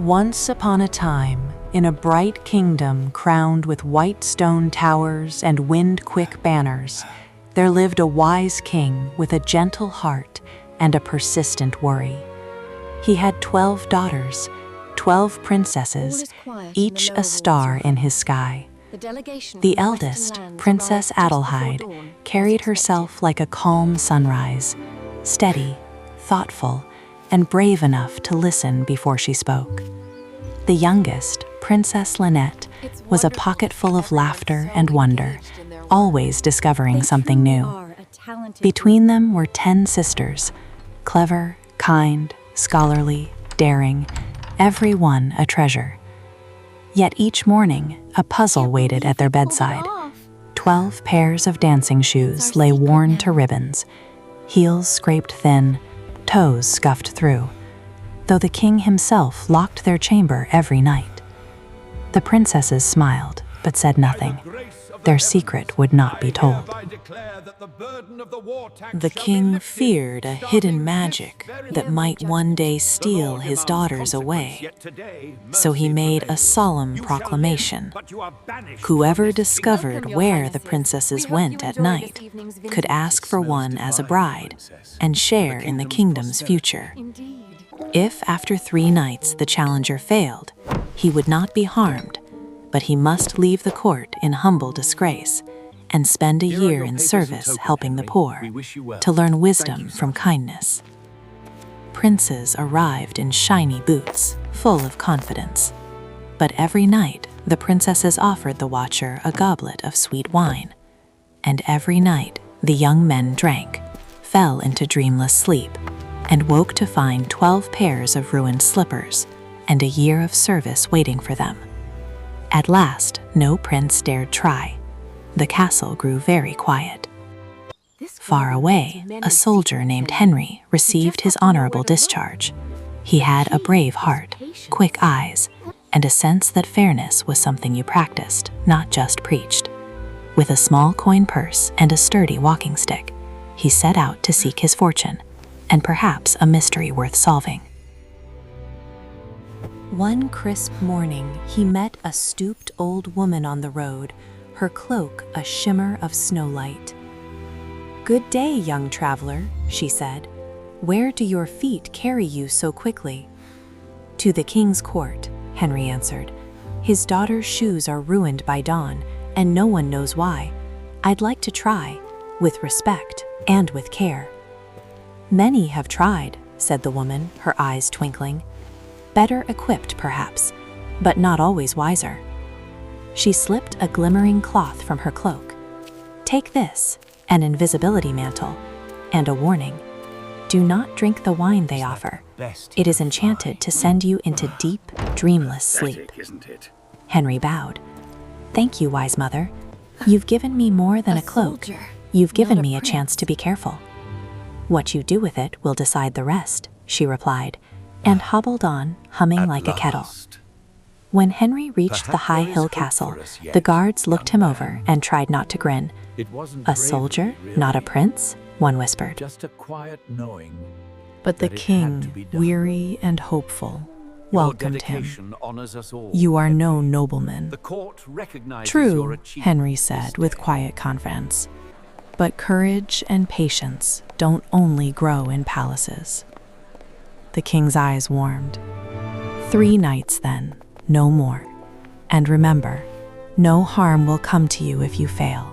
Once upon a time, in a bright kingdom crowned with white stone towers and wind-quick banners, there lived a wise king with a gentle heart and a persistent worry. He had 12 daughters, 12 princesses, each a star in his sky. The eldest, Princess Adelheid, carried herself like a calm sunrise, steady, thoughtful, and brave enough to listen before she spoke. The youngest, Princess Lynette, was a pocket full of laughter and wonder, always discovering something new. Between them were 10 sisters, clever, kind, scholarly, daring, every one a treasure. Yet each morning, a puzzle waited at their bedside. 12 pairs of dancing shoes lay worn to ribbons, heels scraped thin, toes scuffed through, though the king himself locked their chamber every night. The princesses smiled, but said nothing. Their secret would not be told. The king feared a hidden magic that might one day steal his daughters away. So he made a solemn proclamation. Whoever discovered where the princesses went at night could ask for one as a bride and share in the kingdom's future. If after 3 nights the challenger failed, he would not be harmed, but he must leave the court in humble disgrace and spend a year in service helping the poor, to learn wisdom from kindness. Princes arrived in shiny boots, full of confidence. But every night, the princesses offered the watcher a goblet of sweet wine. And every night, the young men drank, fell into dreamless sleep, and woke to find 12 pairs of ruined slippers and a year of service waiting for them. At last, no prince dared try. The castle grew very quiet. Far away, a soldier named Henry received his honorable discharge. He had a brave heart, quick eyes, and a sense that fairness was something you practiced, not just preached. With a small coin purse and a sturdy walking stick, he set out to seek his fortune, and perhaps a mystery worth solving. One crisp morning, he met a stooped old woman on the road, her cloak a shimmer of snowlight. "Good day, young traveler," she said. "Where do your feet carry you so quickly?" "To the king's court," Henry answered. "His daughter's shoes are ruined by dawn, and no one knows why. I'd like to try, with respect and with care." "Many have tried," said the woman, her eyes twinkling. "Better equipped, perhaps, but not always wiser." She slipped a glimmering cloth from her cloak. "Take this, an invisibility mantle, and a warning. Do not drink the wine they offer. It is enchanted to send you into deep, dreamless sleep." Henry bowed. "Thank you, wise mother. You've given me more than a cloak. You've given me a chance to be careful." "What you do with it will decide the rest," she replied, and hobbled on, humming like a kettle. When Henry reached the high hill castle, the guards looked him over and tried not to grin. "A soldier, not a prince?" one whispered. Just a quiet knowing. But the king, weary and hopeful, welcomed him. "You are no nobleman." The court recognizes "True," your achievement. Henry said with quiet confidence. "But courage and patience don't only grow in palaces." The king's eyes warmed. 3 nights then, no more. And remember, no harm will come to you if you fail,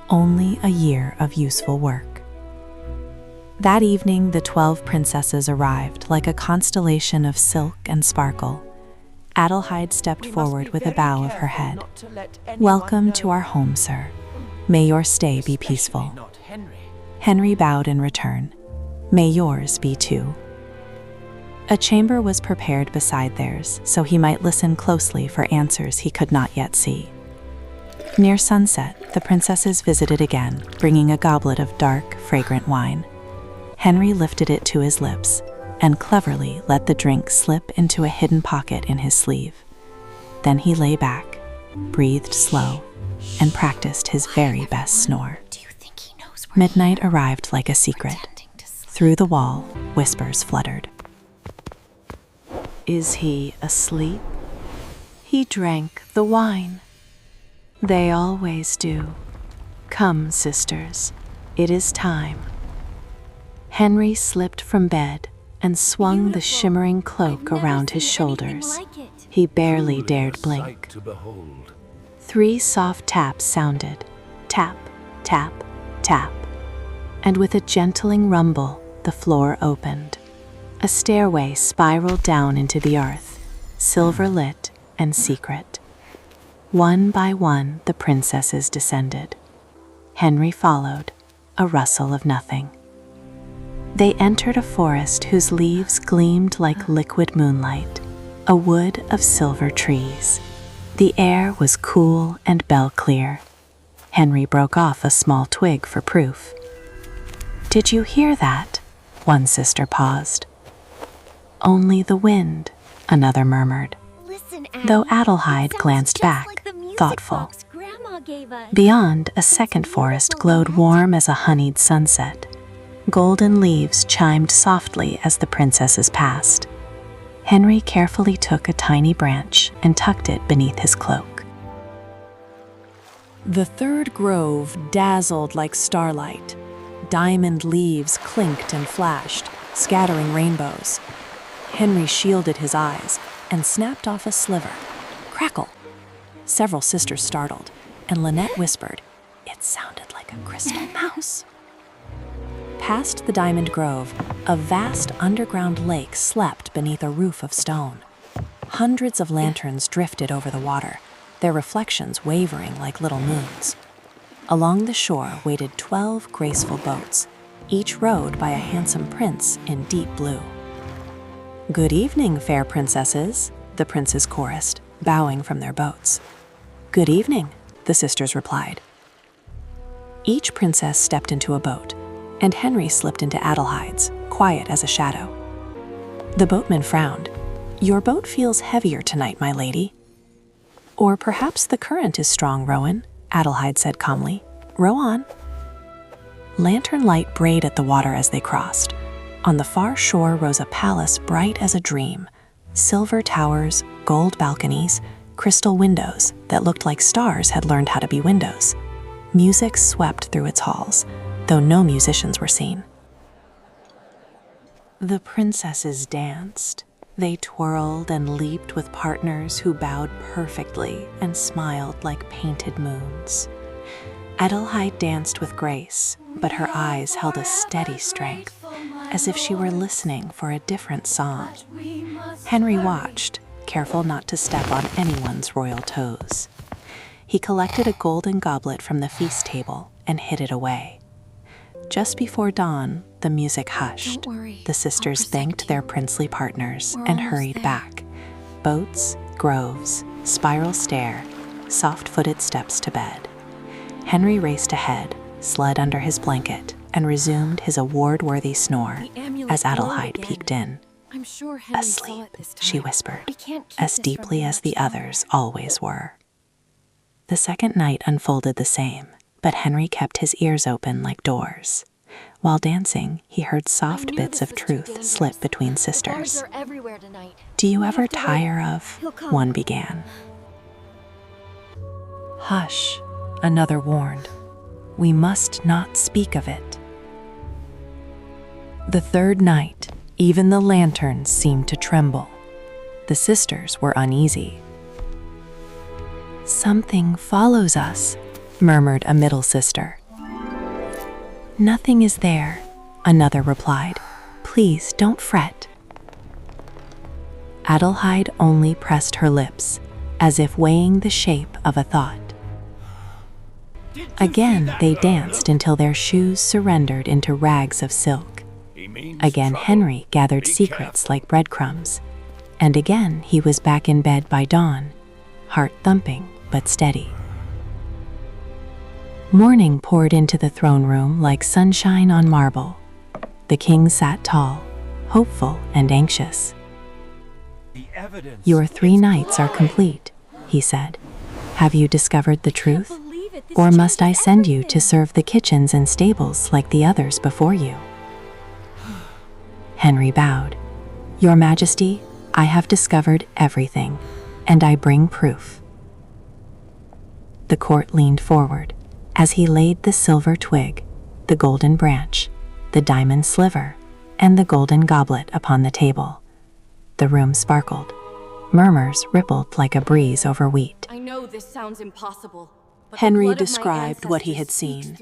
only a year of useful work. That evening, the 12 princesses arrived like a constellation of silk and sparkle. Adelheid stepped forward with a bow of her head. "Welcome to our home, sir. May your stay be peaceful." Henry bowed in return. "May yours be too." A chamber was prepared beside theirs, so he might listen closely for answers he could not yet see. Near sunset, the princesses visited again, bringing a goblet of dark, fragrant wine. Henry lifted it to his lips and cleverly let the drink slip into a hidden pocket in his sleeve. Then he lay back, breathed slow, and practiced his very best snore. Midnight arrived like a secret. Through the wall, whispers fluttered. Is he asleep? He drank the wine. They always do. Come, sisters, it is time. Henry slipped from bed and swung the shimmering cloak around his shoulders. He barely dared blink. 3 soft taps sounded, tap, tap, tap, and with a gentling rumble, the floor opened. A stairway spiraled down into the earth, silver-lit and secret. One by one, the princesses descended. Henry followed, a rustle of nothing. They entered a forest whose leaves gleamed like liquid moonlight, a wood of silver trees. The air was cool and bell-clear. Henry broke off a small twig for proof. "Did you hear that?" One sister paused. "Only the wind," another murmured, though Adelheid glanced back, thoughtful. Beyond, a second forest glowed warm as a honeyed sunset. Golden leaves chimed softly as the princesses passed. Henry carefully took a tiny branch and tucked it beneath his cloak. The third grove dazzled like starlight. Diamond leaves clinked and flashed, scattering rainbows. Henry shielded his eyes and snapped off a sliver. Crackle! Several sisters startled, and Lynette whispered, "It sounded like a crystal mouse." Past the diamond grove, a vast underground lake slept beneath a roof of stone. Hundreds of lanterns drifted over the water, their reflections wavering like little moons. Along the shore waited 12 graceful boats, each rowed by a handsome prince in deep blue. "Good evening, fair princesses," the princes chorused, bowing from their boats. "Good evening," the sisters replied. Each princess stepped into a boat, and Henry slipped into Adelheid's, quiet as a shadow. The boatman frowned. "Your boat feels heavier tonight, my lady." "Or perhaps the current is strong, Rowan," Adelheid said calmly. "Row on." Lantern light brayed at the water as they crossed. On the far shore rose a palace bright as a dream. Silver towers, gold balconies, crystal windows that looked like stars had learned how to be windows. Music swept through its halls, though no musicians were seen. The princesses danced. They twirled and leaped with partners who bowed perfectly and smiled like painted moons. Adelheid danced with grace, but her eyes held a steady strength, as if she were listening for a different song. Henry watched, careful not to step on anyone's royal toes. He collected a golden goblet from the feast table and hid it away. Just before dawn, the music hushed. The sisters thanked their princely partners and hurried back. Boats, groves, spiral stair, soft-footed steps to bed. Henry raced ahead, slid under his blanket, and resumed his award-worthy snore as Adelheid peeked in. "Asleep," she whispered, as deeply as the others always were. The second night unfolded the same, but Henry kept his ears open like doors. While dancing, he heard soft bits of truth slip between sisters. "Do you ever tire of—" one began. "Hush," another warned. "We must not speak of it." The third night, even the lanterns seemed to tremble. The sisters were uneasy. "Something follows us," murmured a middle sister. "Nothing is there," another replied. "Please don't fret." Adelheid only pressed her lips, as if weighing the shape of a thought. Again they danced until their shoes surrendered into rags of silk. Again Henry gathered secrets like breadcrumbs, and again he was back in bed by dawn, heart thumping but steady. Morning poured into the throne room like sunshine on marble. The king sat tall, hopeful and anxious. "Your 3 nights are complete," he said. "Have you discovered the truth? Or must I send you to serve the kitchens and stables like the others before you?" Henry bowed. "Your Majesty, I have discovered everything, and I bring proof." The court leaned forward as he laid the silver twig, the golden branch, the diamond sliver, and the golden goblet upon the table. The room sparkled. Murmurs rippled like a breeze over wheat. I know this sounds impossible. But Henry described what he had seen: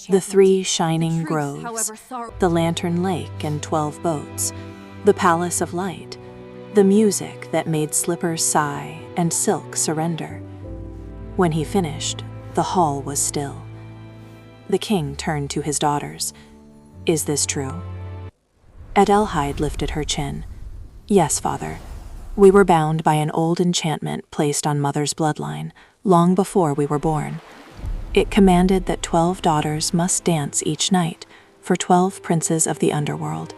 the 3 shining groves, the lantern lake and 12 boats, the palace of light, the music that made slippers sigh and silk surrender. When he finished, the hall was still. The king turned to his daughters. "Is this true?" Adelheid lifted her chin. "Yes, father. We were bound by an old enchantment placed on mother's bloodline long before we were born. It commanded that 12 daughters must dance each night for 12 princes of the underworld,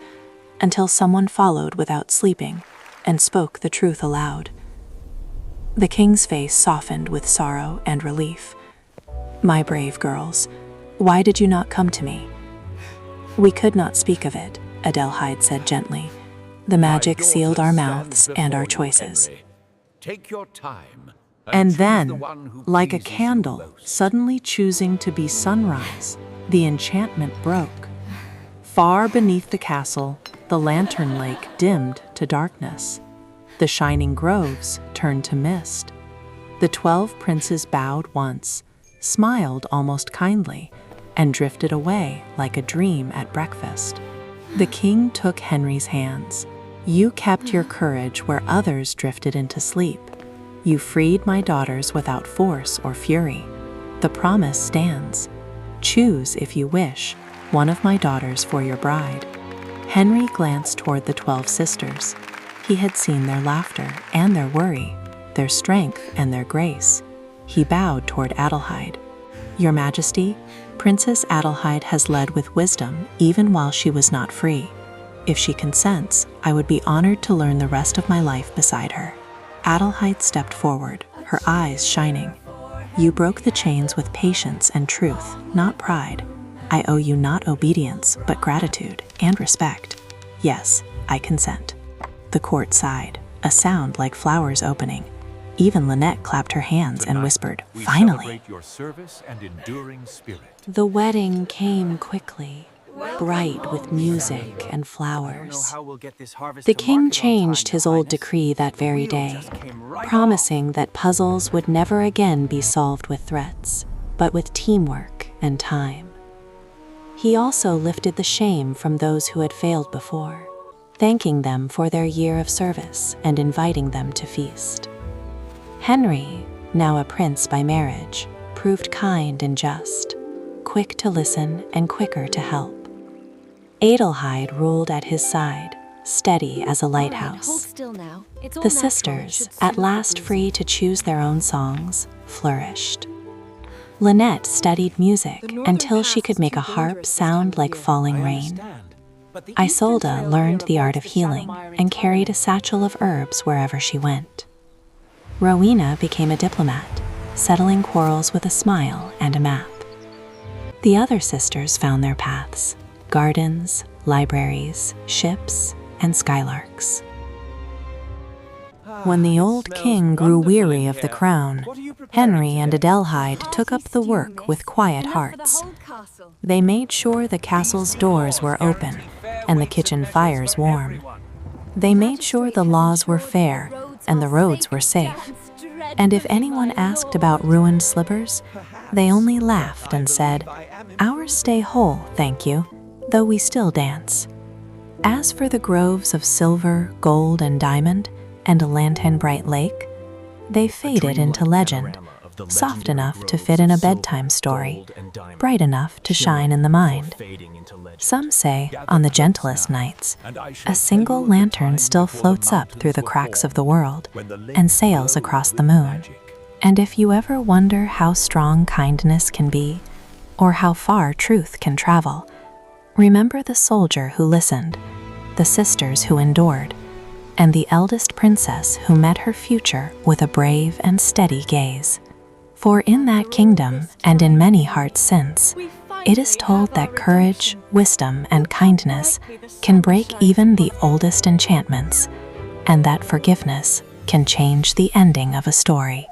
until someone followed without sleeping and spoke the truth aloud." The king's face softened with sorrow and relief. "My brave girls, why did you not come to me?" "We could not speak of it," Adelheid said gently. "The magic sealed our mouths and our choices." Take your time. And then, like a candle suddenly choosing to be sunrise, the enchantment broke. Far beneath the castle, the lantern lake dimmed to darkness. The shining groves turned to mist. The 12 princes bowed once, smiled almost kindly, and drifted away like a dream at breakfast. The king took Henry's hands. "You kept your courage where others drifted into sleep. You freed my daughters without force or fury. The promise stands. Choose, if you wish, one of my daughters for your bride." Henry glanced toward the 12 sisters. He had seen their laughter and their worry, their strength and their grace. He bowed toward Adelheid. "Your Majesty, Princess Adelheid has led with wisdom even while she was not free. If she consents, I would be honored to learn the rest of my life beside her." Adelheid stepped forward, her eyes shining. "You broke the chains with patience and truth, not pride. I owe you not obedience, but gratitude and respect. Yes, I consent." The court sighed, a sound like flowers opening. Even Lynette clapped her hands and whispered, "Finally." Your service and enduring spirit. The wedding came quickly, bright with music and flowers. The king changed his old decree that very day, promising that puzzles would never again be solved with threats, but with teamwork and time. He also lifted the shame from those who had failed before, thanking them for their year of service and inviting them to feast. Henry, now a prince by marriage, proved kind and just, quick to listen and quicker to help. Adelheid ruled at his side, steady as a lighthouse. The sisters, at last free to choose their own songs, flourished. Lynette studied music until she could make a harp sound like falling rain. Isolde learned the art of healing and carried a satchel of herbs wherever she went. Rowena became a diplomat, settling quarrels with a smile and a map. The other sisters found their paths: gardens, libraries, ships, and skylarks. When the old king grew weary of the crown, Henry and Adelheid took up the work with quiet hearts. They made sure the castle's doors were open and the kitchen fires warm. They made sure the laws were fair and the roads were safe. And if anyone asked about ruined slippers, they only laughed and said, "Ours stay whole, thank you, though we still dance." As for the groves of silver, gold, and diamond, and a lantern-bright lake, they faded into legend, soft enough to fit in a bedtime story, bright enough to shine in the mind. Some say, on the gentlest nights, a single lantern still floats up through the cracks of the world and sails across the moon. And if you ever wonder how strong kindness can be, or how far truth can travel, remember the soldier who listened, the sisters who endured, and the eldest princess who met her future with a brave and steady gaze. For in that kingdom, and in many hearts since, it is told that courage, wisdom, and kindness can break even the oldest enchantments, and that forgiveness can change the ending of a story.